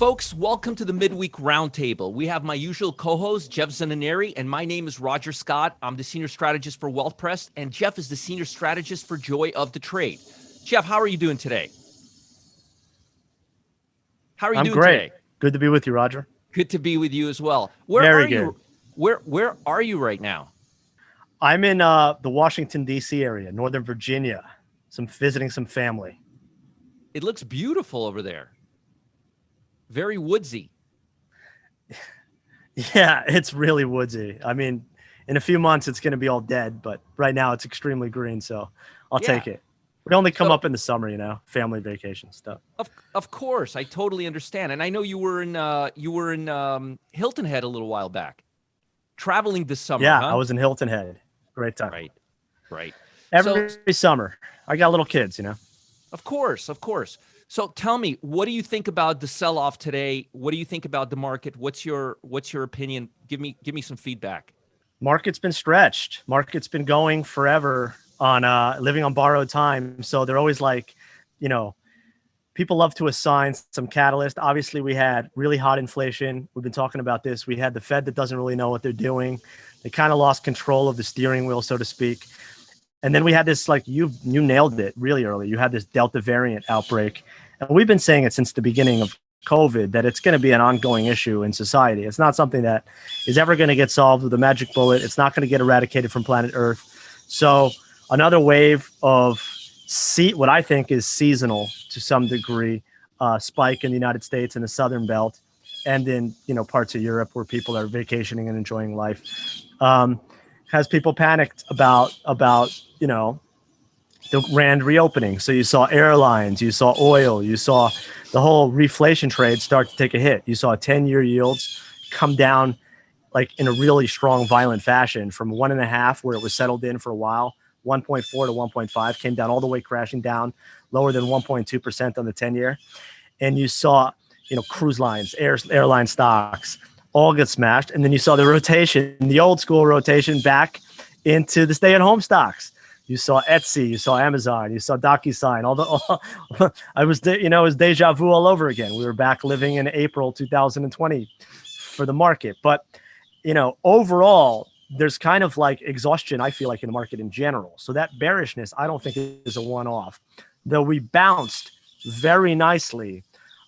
Folks, welcome to the Midweek Roundtable. We have my usual co-host, 𝗧𝗴𝗀, and my name is 𝗧𝗴𝗀𝗲. I'm the Senior Strategist for �wealthpress, and Jeff is the Senior Strategist for Joy of the Trade. Jeff, how are you doing today? How are you doing great. Today? Good to be with you, Roger. Good to be with you as well. Where Very are good. you? Where are you right now? I'm in the Washington, D.C. area, Northern Virginia. Visiting some family. It looks beautiful over there. Very woodsy. Yeah, it's really woodsy. I mean, in a few months, it's going to be all dead, but right now it's extremely green, so I'll take it. We only come up in the summer, you know, family vacation stuff. Of course, I totally understand. And I know you were in Hilton Head a little while back, traveling this summer. Yeah, huh? I was in Hilton Head. Great time. Right. Every summer. I got little kids, you know. Of course. So tell me, what do you think about the sell-off today? What do you think about the market? What's your opinion? Give me some feedback. Market's been stretched. Market's been going forever on living on borrowed time. So they're always like, you know, people love to assign some catalyst. Obviously, we had really hot inflation. We've been talking about this. We had the Fed that doesn't really know what they're doing. They kind of lost control of the steering wheel, so to speak. And then we had this, like you nailed it really early. You had this Delta variant outbreak. And we've been saying it since the beginning of COVID that it's going to be an ongoing issue in society. It's not something that is ever going to get solved with a magic bullet. It's not going to get eradicated from planet Earth. So another wave of what I think is seasonal to some degree, spike in the United States and the Southern Belt and in, you know, parts of Europe where people are vacationing and enjoying life, has people panicked about, you know, the Rand reopening. So you saw airlines, you saw oil, you saw the whole reflation trade start to take a hit. You saw 10-year yields come down like in a really strong, violent fashion from 1.5, where it was settled in for a while, 1.4 to 1.5, came down all the way crashing down, lower than 1.2% on the 10-year. And you saw, you know, cruise lines, airline stocks all get smashed. And then you saw the rotation, the old school rotation back into the stay-at-home stocks. You saw Etsy, you saw Amazon, you saw DocuSign, it was deja vu all over again. We were back living in April 2020 for the market. But, you know, overall, there's kind of like exhaustion, I feel like, in the market in general. So that bearishness, I don't think is a one-off. Though we bounced very nicely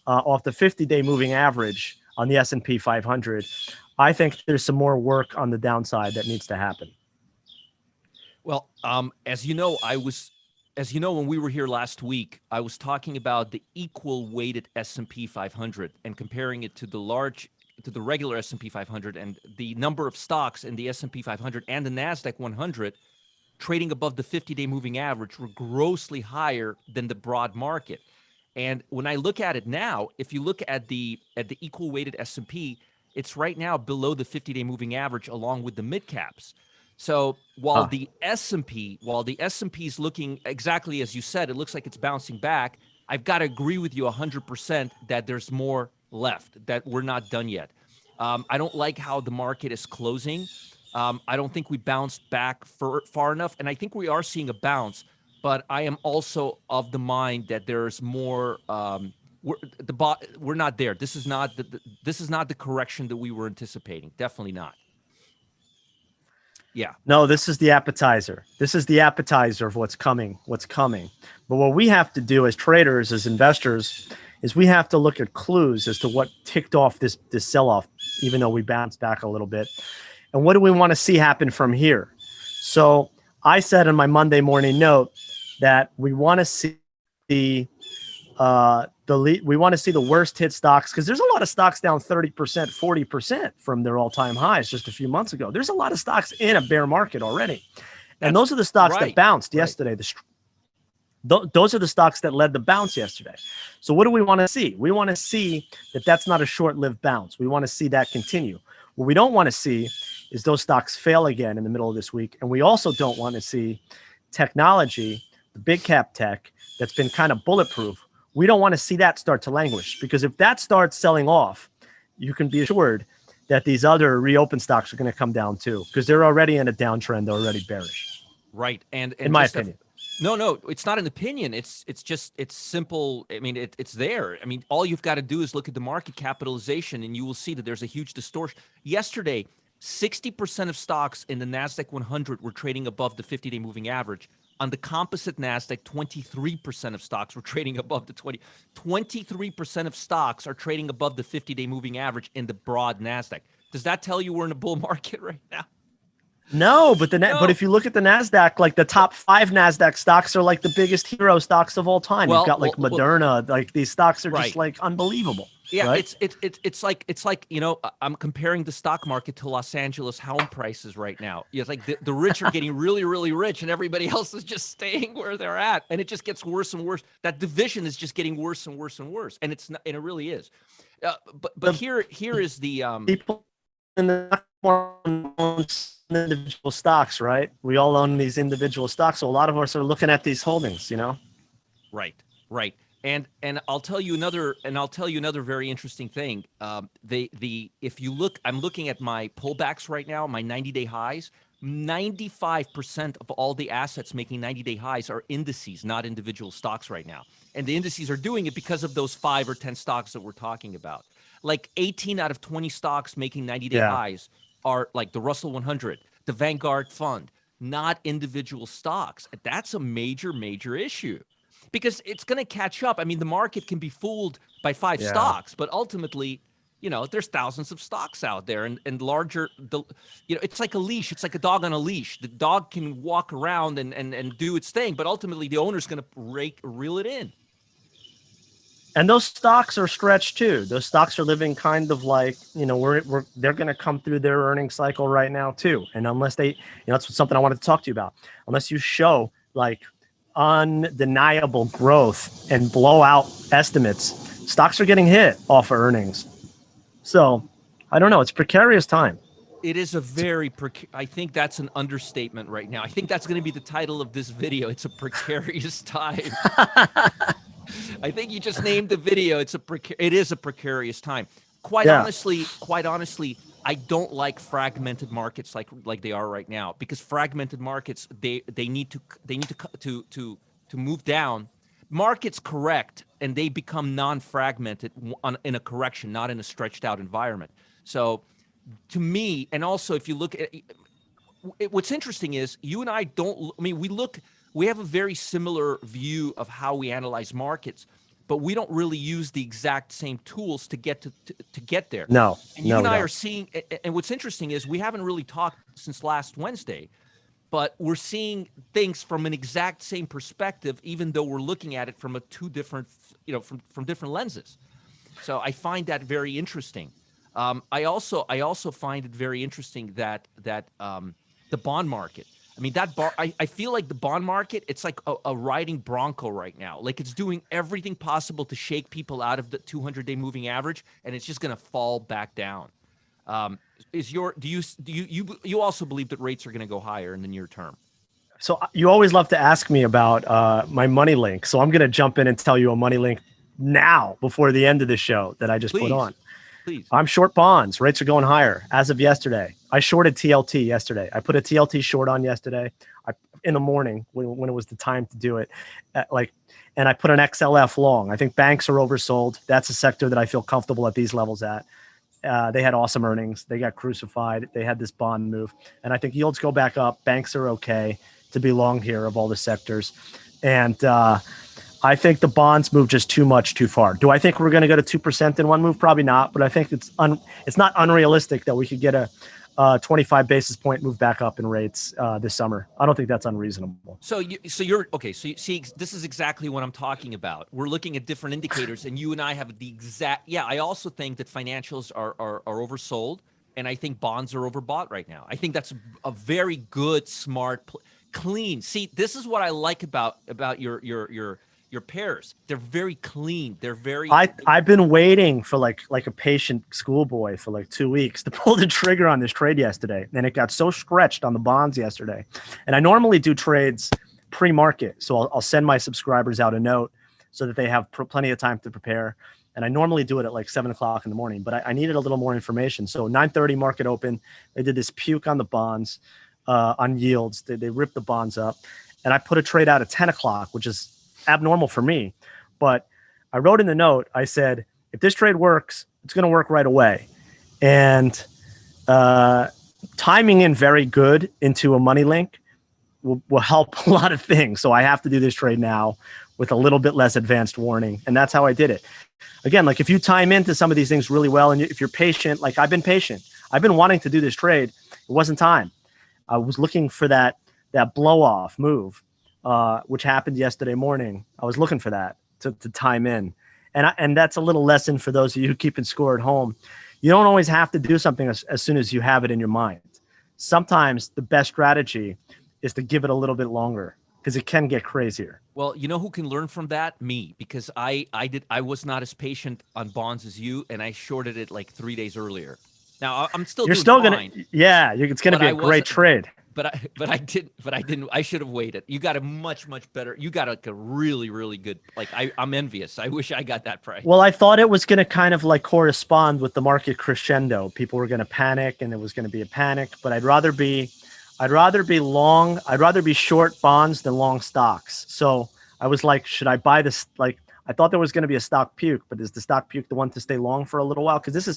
off the 50-day moving average on the S&P 500. I think there's some more work on the downside that needs to happen. Well, as you know, when we were here last week, I was talking about the equal weighted S&P 500 and comparing it to the regular S&P 500, and the number of stocks in the S&P 500 and the Nasdaq 100 trading above the 50-day moving average were grossly higher than the broad market. And when I look at it now, if you look at the equal weighted S&P, it's right now below the 50-day moving average along with the mid caps. So while the S&P is looking exactly as you said, it looks like it's bouncing back. I've got to agree with you 100% that there's more left, that we're not done yet. I don't like how the market is closing. I don't think we bounced back far enough, and I think we are seeing a bounce. But I am also of the mind that there's more. We're not there. This is not the correction that we were anticipating. Definitely not. Yeah. No, this is the appetizer. This is the appetizer of what's coming. But what we have to do as traders, as investors, is we have to look at clues as to what ticked off this sell-off, even though we bounced back a little bit. And what do we want to see happen from here? So I said in my Monday morning note that we want to see the worst hit stocks, because there's a lot of stocks down 30%, 40% from their all-time highs just a few months ago. There's a lot of stocks in a bear market already. And those are the stocks that bounced yesterday. Those are the stocks that led the bounce yesterday. So what do we want to see? We want to see that that's not a short-lived bounce. We want to see that continue. What we don't want to see is those stocks fail again in the middle of this week. And we also don't want to see technology, the big cap tech that's been kind of bulletproof. We don't want to see that start to languish, because if that starts selling off, you can be assured that these other reopened stocks are going to come down too, because they're already in a downtrend, they're already bearish. Right. And in my opinion. No, it's not an opinion. It's simple. I mean, it's there. I mean, all you've got to do is look at the market capitalization, and you will see that there's a huge distortion. Yesterday, 60% of stocks in the Nasdaq 100 were trading above the 50-day moving average. On the composite Nasdaq, 23% of stocks were trading above the 23% of stocks are trading above the 50-day moving average in the broad Nasdaq. Does that tell you we're in a bull market right now? No, but but No. if you look at the Nasdaq, like the top 5 Nasdaq stocks are like the biggest hero stocks of all time. You've got like Moderna, like these stocks are just like unbelievable. Yeah, right? it's like, you know, I'm comparing the stock market to Los Angeles home prices right now. It's like the rich are getting really, really rich, and everybody else is just staying where they're at, and it just gets worse and worse. That division is just getting worse and worse and worse, and it's not, and it really is. But here is the people in the individual stocks, right? We all own these individual stocks, so a lot of us are looking at these holdings, you know. Right. And I'll tell you another very interesting thing. If you look, I'm looking at my pullbacks right now, my 90-day highs. 95% of all the assets making 90-day highs are indices, not individual stocks right now. And the indices are doing it because of those 5 or 10 stocks that we're talking about. Like 18 out of 20 stocks making 90-day highs are like the Russell 100, the Vanguard Fund, not individual stocks. That's a major, major issue. Because it's going to catch up. I mean, the market can be fooled by 5 stocks, but ultimately, you know, there's thousands of stocks out there, and larger, you know, it's like a leash. It's like a dog on a leash. The dog can walk around and do its thing, but ultimately the owner's going to reel it in. And those stocks are stretched too. Those stocks are living kind of like, you know, they're going to come through their earnings cycle right now too. And unless they, you know, that's something I wanted to talk to you about. Unless you show like undeniable growth and blowout estimates, stocks are getting hit off of earnings. So I don't know. It's precarious time. It is a very, I think that's an understatement right now. I think that's going to be the title of this video. It's a precarious time. I think you just named the video. It is a precarious time. Quite honestly, I don't like fragmented markets like they are right now, because fragmented markets, they need to move down. Markets correct and they become non-fragmented in a correction, not in a stretched out environment. So to me, and also if you look at what's interesting is you and I don't, I mean, we have a very similar view of how we analyze markets, but we don't really use the exact same tools to get to get there. No, and you and I are seeing, and what's interesting is we haven't really talked since last Wednesday, but we're seeing things from an exact same perspective, even though we're looking at it from two different, you know, from different lenses. So I find that very interesting. I also find it very interesting that the bond market. I mean, I feel like the bond market, it's like a riding bronco right now. Like it's doing everything possible to shake people out of the 200-day moving average, and it's just going to fall back down. Do you also believe that rates are going to go higher in the near term? So you always love to ask me about my money link. So I'm going to jump in and tell you a money link now before the end of the show that I just put on. Please. I'm short bonds. Rates are going higher as of yesterday. I shorted TLT yesterday. I put a TLT short on yesterday in the morning when it was the time to do it. And I put an XLF long. I think banks are oversold. That's a sector that I feel comfortable at these levels at. They had awesome earnings. They got crucified. They had this bond move. And I think yields go back up. Banks are okay to be long here of all the sectors. And I think the bonds move just too much, too far. Do I think we're going to go to 2% in one move? Probably not. But I think it's not unrealistic that we could get a 25 basis point move back up in rates this summer. I don't think that's unreasonable. So you're okay. So you see, this is exactly what I'm talking about. We're looking at different indicators, and you and I have the exact. Yeah, I also think that financials are oversold, and I think bonds are overbought right now. I think that's a very good, smart, clean. See, this is what I like about your pairs. They're very clean. They're very. I've been waiting for like a patient schoolboy for like 2 weeks to pull the trigger on this trade yesterday, and it got so stretched on the bonds yesterday. And I normally do trades pre-market, so I'll send my subscribers out a note so that they have plenty of time to prepare. And I normally do it at like 7 o'clock in the morning, but I needed a little more information. So 9:30 market open, they did this puke on the bonds, on yields. They ripped the bonds up. and I put a trade out at 10 o'clock, which is abnormal for me. But I wrote in the note, I said, if this trade works, it's going to work right away. And timing in very good into a money link will help a lot of things. So I have to do this trade now with a little bit less advanced warning. And that's how I did it. Again, like if you time into some of these things really well, and if you're patient, like I've been patient, I've been wanting to do this trade. It wasn't time. I was looking for that blow off move, which happened yesterday morning. I was looking for that to time in. And that's a little lesson for those of you who keeping score at home. You don't always have to do something as soon as you have it in your mind. Sometimes the best strategy is to give it a little bit longer, because it can get crazier. Well, you know who can learn from that? Me, because I was not as patient on bonds as you, and I shorted it like 3 days earlier. Now I'm still. You're still fine, it's gonna be a great trade. But I didn't. I should have waited. You got a much better. You got a really good. Like I'm envious. I wish I got that price. Well, I thought it was going to kind of like correspond with the market crescendo. People were going to panic, and it was going to be a panic. But I'd rather be long. I'd rather be short bonds than long stocks. So I was like, should I buy this? Like I thought there was going to be a stock puke, but is the stock puke the one to stay long for a little while? Because this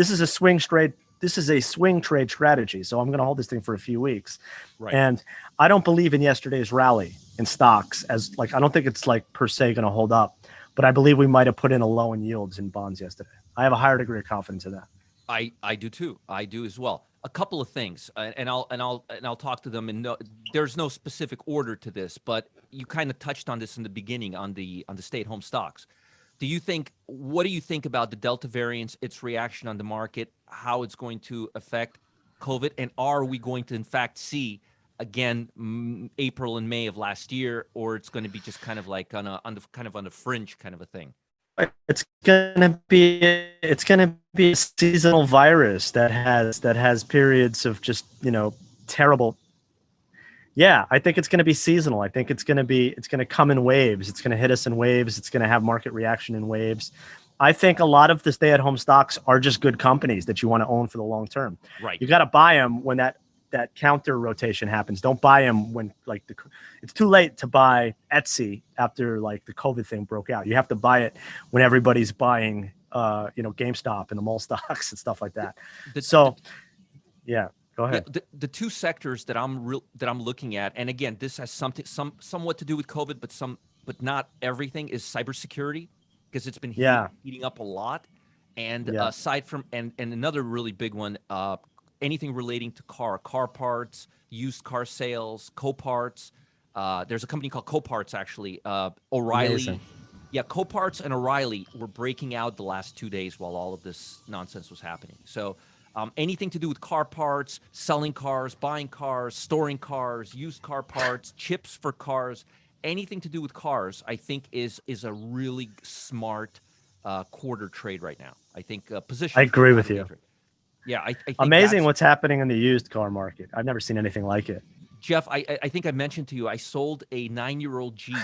is a swing trade. This is a swing trade strategy. So I'm going to hold this thing for a few weeks. Right. And I don't believe in yesterday's rally in stocks as like, I don't think it's like per se going to hold up, but I believe we might've put in a low in yields in bonds yesterday. I have a higher degree of confidence in that. I do too. I do as well. A couple of things, and I'll talk to them. And there's no specific order to this, but you kind of touched on this in the beginning on the stay-at-home stocks. What do you think about the Delta variants, its reaction on the market, how it's going to affect COVID, and are we going to in fact see again April and May of last year, or it's going to be just kind of like on the fringe kind of a thing? It's gonna be a seasonal virus that has periods of just terrible. Yeah, I think it's going to be seasonal. I think it's going to come in waves. It's going to hit us in waves. It's going to have market reaction in waves. I think a lot of the stay-at-home stocks are just good companies that you want to own for the long term. Right. You got to buy them when that counter rotation happens. Don't buy them when it's too late to buy 𝗧𝗴𝗀𝗀 after like the COVID thing broke out. You have to buy it when everybody's buying, GameStop and the mall stocks and stuff like that. Yeah. Go ahead. Yeah, the two sectors that I'm looking at, and again, this has somewhat to do with COVID, but not everything, is cybersecurity, because it's been heating up a lot. And aside from and another really big one, anything relating to car parts, used car sales, Coparts. There's a company called Coparts actually. O'Reilly. Amazing. Yeah, Coparts and O'Reilly were breaking out the last 2 days while all of this nonsense was happening. So. Anything to do with car parts, selling cars, buying cars, storing cars, used car parts, chips for cars, anything to do with cars, I think is a really smart quarter trade right now. I think position. I agree with you. Yeah, I think amazing what's happening in the used car market. I've never seen anything like it. Jeff, I think I mentioned to you, I sold a 9-year-old Jeep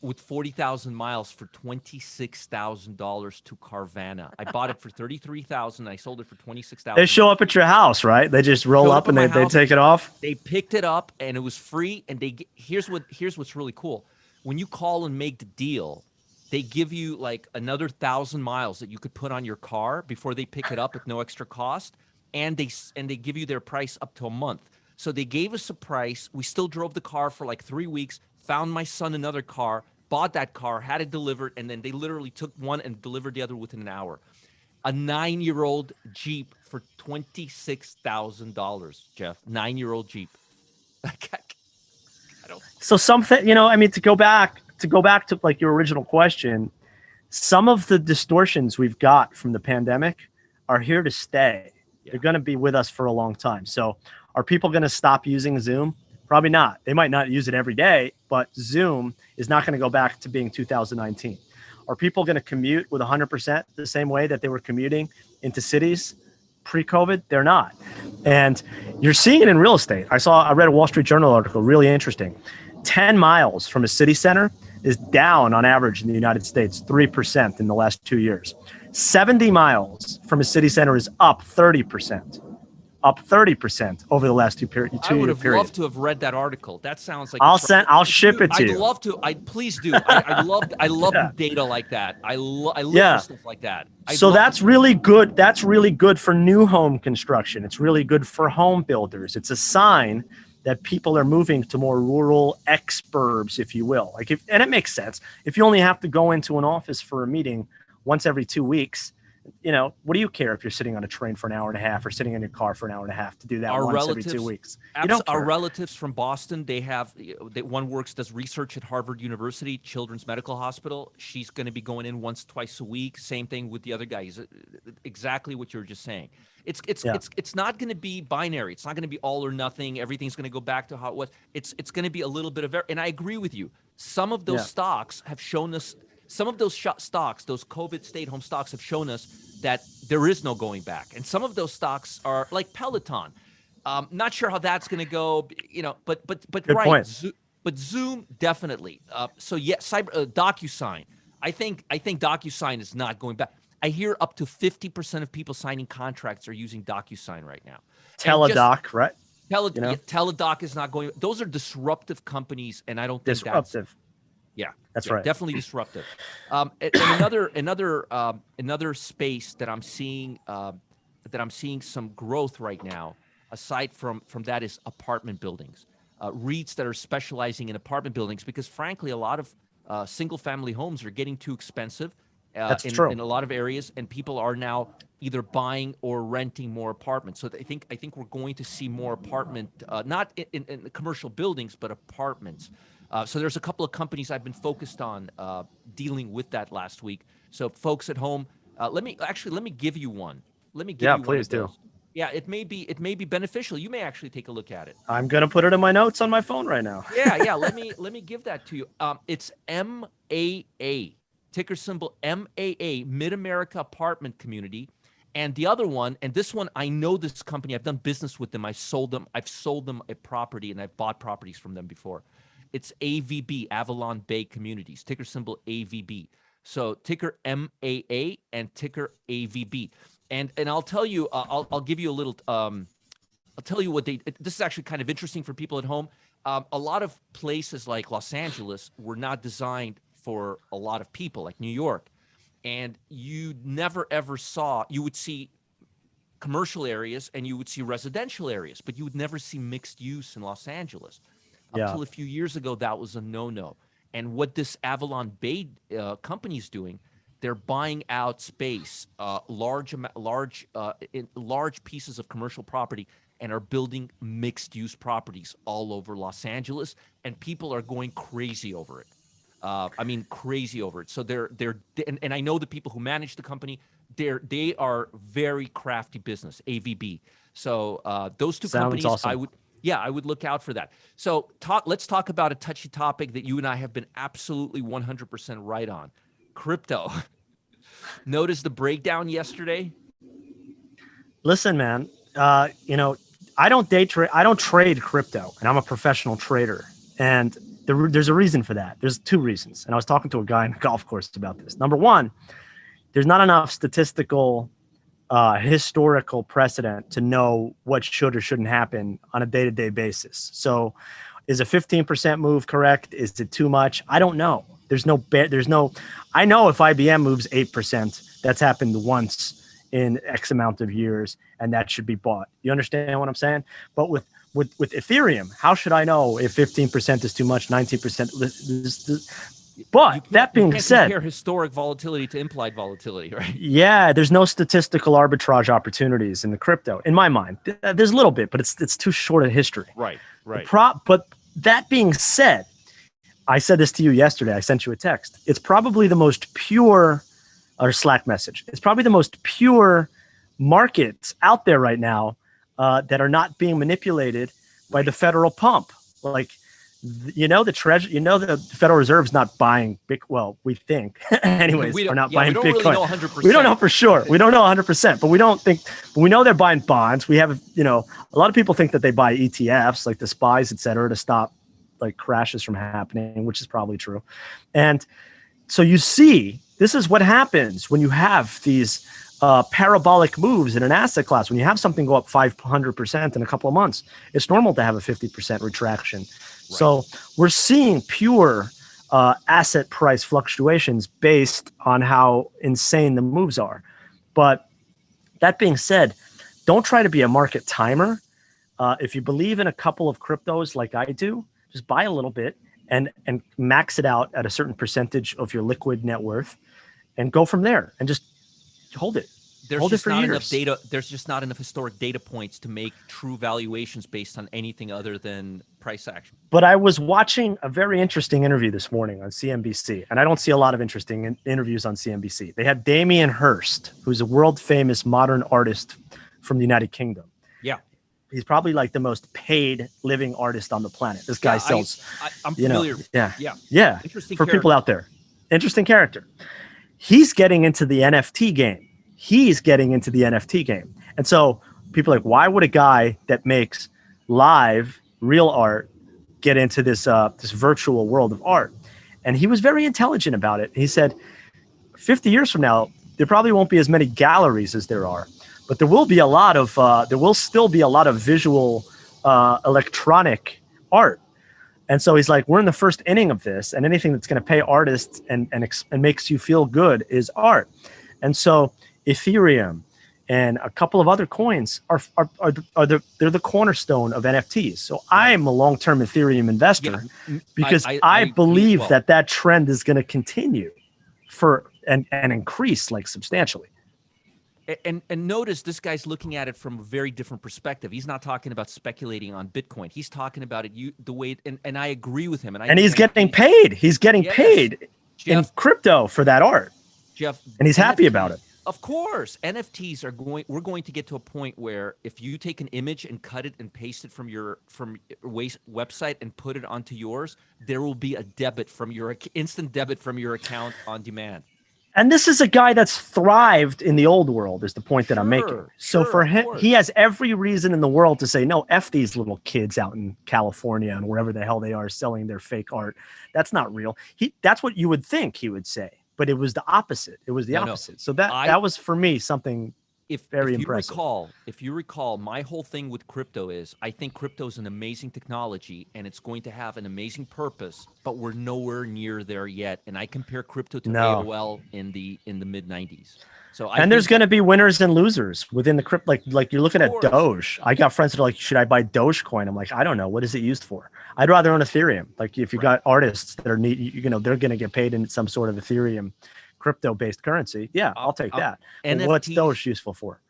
with 40,000 miles for $26,000 to Carvana. I bought it for $33,000. I sold it for $26,000. They show up at your house, right? They just roll up and they take it off. They picked it up and it was free. And here's what's really cool. When you call and make the deal, they give you like another 1,000 miles that you could put on your car before they pick it up at no extra cost. And they give you their price up to a month. So they gave us a price. We still drove the car for like 3 weeks, found my son another car, bought that car, had it delivered, and then they literally took one and delivered the other within an hour. A 9-year-old Jeep for $26,000, Jeff. 9-year-old Jeep. I don't. So something, to go back to like your original question, some of the distortions we've got from the pandemic are here to stay. Yeah. They're going to be with us for a long time. So are people going to stop using Zoom? Probably not. They might not use it every day, but Zoom is not going to go back to being 2019. Are people going to commute with 100% the same way that they were commuting into cities pre-COVID? They're not. And you're seeing it in real estate. I read a Wall Street Journal article, really interesting. 10 miles from a city center is down on average in the United States, 3% in the last 2 years. 70 miles from a city center is up 30%. up 30% over the last 2 year period. I would have loved to have read that article. That sounds like I'll ship it to you. I'd love to. Please do. I love data like that. I live for stuff like that. So that's really good. That's really good for new home construction. It's really good for home builders. It's a sign that people are moving to more rural exurbs, if you will. And it makes sense. If you only have to go into an office for a meeting once every 2 weeks, what do you care if you're sitting on a train for an hour and a half or sitting in your car for an hour and a half to do that once every 2 weeks? Our relatives from Boston, one does research at Harvard University, Children's Medical Hospital. She's going to be going in once, twice a week. Same thing with the other guy. Exactly what you were just saying. It's not going to be binary. It's not going to be all or nothing. Everything's going to go back to how it was. It's going to be a little bit of, and I agree with you. Some of those stocks have shown us. Some of those stocks, those COVID stay-at-home stocks, have shown us that there is no going back. And some of those stocks are like Peloton. Not sure how that's going to go, but Good right. Point. But Zoom definitely. DocuSign. I think DocuSign is not going back. I hear up to 50% of people signing contracts are using DocuSign right now. Teladoc, right? Teladoc is not going. Those are disruptive companies, and I don't think disruptive. That's right. Definitely disruptive. And another space that I'm seeing some growth right now, aside from that, is apartment buildings, REITs that are specializing in apartment buildings, because frankly, a lot of single family homes are getting too expensive. That's true. In a lot of areas, and people are now either buying or renting more apartments. So I think we're going to see more apartment, not in the commercial buildings, but apartments. So there's a couple of companies I've been focused on dealing with that last week. So folks at home, let me give you one. Please do. Yeah, it may be beneficial. You may actually take a look at it. I'm gonna put it in my notes on my phone right now. Yeah. Let me give that to you. It's MAA, ticker symbol MAA, Mid-America Apartment Community. And the other one, and this one, I know this company. I've done business with them. I've sold them a property, and I've bought properties from them before. It's AVB, Avalon Bay Communities, ticker symbol AVB. So ticker MAA and ticker AVB. And I'll tell you, I'll give you a little, I'll tell you what this is actually kind of interesting for people at home. A lot of places like Los Angeles were not designed for a lot of people, like New York. And you never ever you would see commercial areas and you would see residential areas, but you would never see mixed use in Los Angeles. Until a few years ago, that was a no-no. And what this Avalon Bay company is doing, they're buying out space, large pieces of commercial property, and are building mixed-use properties all over Los Angeles, and people are going crazy over it. Crazy over it. So and I know the people who manage the company. They are very crafty business, AVB. So those two companies, awesome. I would look out for that. So let's talk about a touchy topic that you and I have been absolutely 100% right on. Crypto. Notice the breakdown yesterday? Listen, man, I don't day trade. I don't trade crypto, and I'm a professional trader. And there's a reason for that. There's two reasons. And I was talking to a guy in a golf course about this. Number one, there's not enough statistical historical precedent to know what should or shouldn't happen on a day-to-day basis. So is a 15% move correct? Is it too much? I don't know. I know if IBM moves 8%, that's happened once in X amount of years, and that should be bought. You understand what I'm saying? But with Ethereum, how should I know if 15% is too much, 19%? But that being said, compare historic volatility to implied volatility, right? Yeah, there's no statistical arbitrage opportunities in the crypto, in my mind. There's a little bit, but it's too short a history. Right. But that being said, I said this to you yesterday. I sent you a text. It's probably the most pure, or Slack message. It's probably the most pure markets out there right now that are not being manipulated by the federal pump. Like, the Federal Reserve's not buying we think anyways, we're not buying Bitcoin. Really know 100%. We don't know for sure. We don't know 100%, but we know they're buying bonds. We have, a lot of people think that they buy ETFs like the SPYs, et cetera, to stop like crashes from happening, which is probably true. And so you see, this is what happens when you have these parabolic moves in an asset class. When you have something go up 500% in a couple of months, it's normal to have a 50% retraction. Right. So we're seeing pure asset price fluctuations based on how insane the moves are. But that being said, don't try to be a market timer. If you believe in a couple of cryptos like I do, just buy a little bit and max it out at a certain percentage of your liquid net worth and go from there and just hold it. There's just not enough data. There's just not enough historic data points to make true valuations based on anything other than price action. But I was watching a very interesting interview this morning on CNBC, and I don't see a lot of interesting interviews on CNBC. They had Damien Hirst, who's a world famous modern artist from the United Kingdom. Yeah. He's probably like the most paid living artist on the planet. This guy sells. I'm familiar. Yeah. Interesting for people out there. Interesting character. He's getting into the NFT game. And so people are like, why would a guy that makes live real art get into this this virtual world of art? And he was very intelligent about it. He said, 50 years from now, there probably won't be as many galleries as there are, but there will be a lot of there will still be a lot of visual electronic art. And so he's like, we're in the first inning of this, and anything that's going to pay artists and makes you feel good is art. And so Ethereum and a couple of other coins they're the cornerstone of NFTs. So I'm a long-term Ethereum investor because I believe that trend is going to continue and increase like substantially. And notice this guy's looking at it from a very different perspective. He's not talking about speculating on Bitcoin. He's talking about it the way, and I agree with him. And he's getting paid. He's getting paid in crypto for that art. Jeff, and he's happy about it. Of course, NFTs we're going to get to a point where if you take an image and cut it and paste it from your website and put it onto yours, there will be a instant debit from your account on demand. And this is a guy that's thrived in the old world is the point that I'm making. So for him, he has every reason in the world to say, no, F these little kids out in California and wherever the hell they are selling their fake art. That's not real. That's what you would think he would say. But it was the opposite. It was the opposite. So that was for me something very impressive. If you recall, my whole thing with crypto is I think crypto is an amazing technology and it's going to have an amazing purpose, but we're nowhere near there yet. And I compare crypto to AOL in the mid 90s. So there's going to be winners and losers within the crypto. Like you're looking at Doge. I got friends that are like, should I buy Dogecoin? I'm like, I don't know. What is it used for? I'd rather own Ethereum. Like if you got artists that are they're going to get paid in some sort of Ethereum crypto-based currency. Yeah, I'll take that. And what's Doge useful for?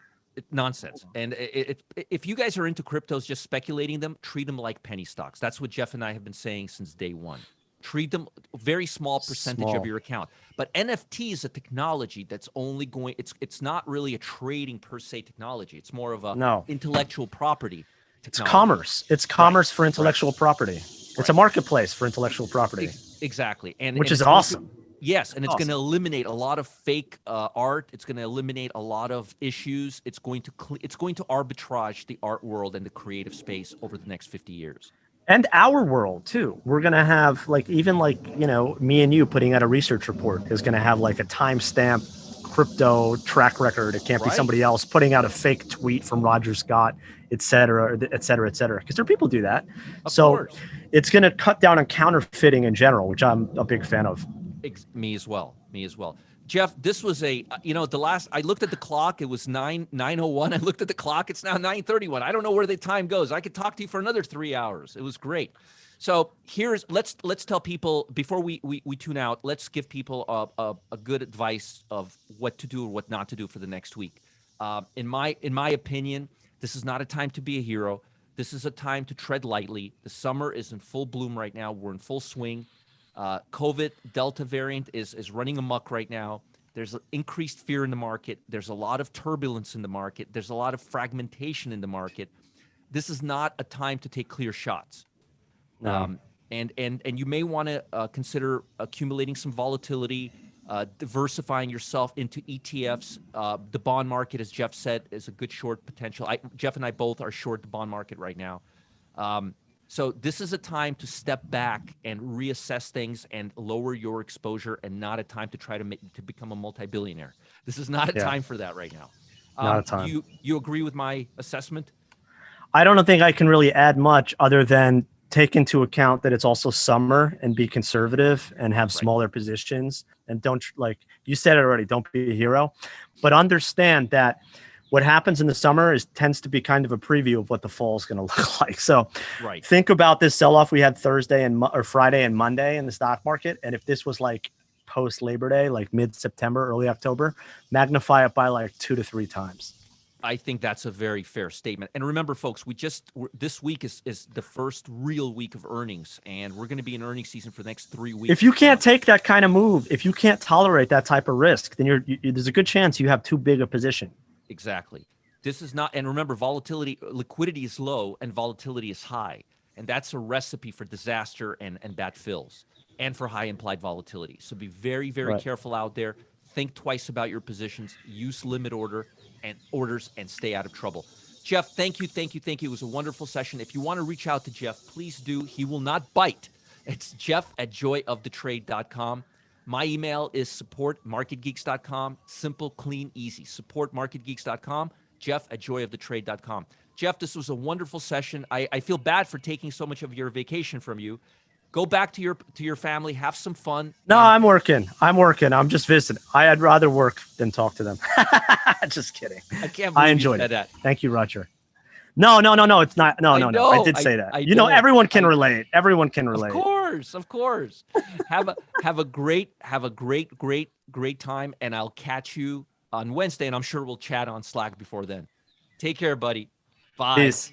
Nonsense. And if you guys are into cryptos, just speculating them, treat them like penny stocks. That's what Jeff and I have been saying since day one. Treat them a very small percentage of your account. But NFT is a technology that's only going. It's not really a trading per se technology. It's more of a intellectual property technology. It's commerce. It's commerce for intellectual property. It's a marketplace for intellectual property. Exactly, which is awesome. Yes, and it's going to eliminate a lot of fake art. It's going to eliminate a lot of issues. It's going to arbitrage the art world and the creative space over the next 50 years. And our world too. We're going to have me and you putting out a research report is going to have like a timestamp crypto track record. It can't be somebody else putting out a fake tweet from Roger Scott, et cetera, et cetera, et cetera. Because there are people who do that. Of course. It's going to cut down on counterfeiting in general, which I'm a big fan of. Me as well. Jeff, this was I looked at the clock. It was 9:01. I looked at the clock. It's now 9:31. I don't know where the time goes. I could talk to you for another 3 hours. It was great. So let's tell people before we tune out, let's give people a good advice of what to do or what not to do for the next week. In my opinion, this is not a time to be a hero. This is a time to tread lightly. The summer is in full bloom right now. We're in full swing. COVID Delta variant is running amok right now. There's increased fear in the market. There's a lot of turbulence in the market. There's a lot of fragmentation in the market. This is not a time to take clear shots. No. And you may want to consider accumulating some volatility, diversifying yourself into ETFs. The bond market, as Jeff said, is a good short potential. Jeff and I both are short the bond market right now. So this is a time to step back and reassess things and lower your exposure, and not a time to try to become a multi-billionaire. This is not a time for that right now. Not a time. Do you agree with my assessment? I don't think I can really add much other than take into account that it's also summer and be conservative and have smaller positions, and don't, like you said it already, don't be a hero, but understand that what happens in the summer tends to be kind of a preview of what the fall is going to look like. So think about this sell-off we had Thursday or Friday and Monday in the stock market. And if this was like post Labor Day, like mid-September, early October, magnify it by like 2 to 3 times. I think that's a very fair statement. And remember, folks, this week is the first real week of earnings, and we're going to be in earnings season for the next 3 weeks. If you can't take that kind of move, if you can't tolerate that type of risk, then there's a good chance you have too big a position. Exactly. This is not, and remember, liquidity is low and volatility is high. And that's a recipe for disaster and bad fills, and for high implied volatility. So be very, very careful out there. Think twice about your positions, use limit orders, and stay out of trouble. Jeff, thank you. It was a wonderful session. If you want to reach out to Jeff, please do. He will not bite. It's jeff@joyofthetrade.com. My email is support@marketgeeks.com. Simple, clean, easy. Support@marketgeeks.com. Jeff@joyofthetrade.com. Jeff, this was a wonderful session. I feel bad for taking so much of your vacation from you. Go back to your family. Have some fun. No, I'm working. I'm just visiting. I'd rather work than talk to them. Just kidding. I can't believe enjoyed you said that. Thank you, Roger. No. It's not. No. I did say that. Everyone can relate. Everyone can relate. Of course. Have a great time, and I'll catch you on Wednesday, and I'm sure we'll chat on Slack before then. Take care, buddy. Bye. Peace.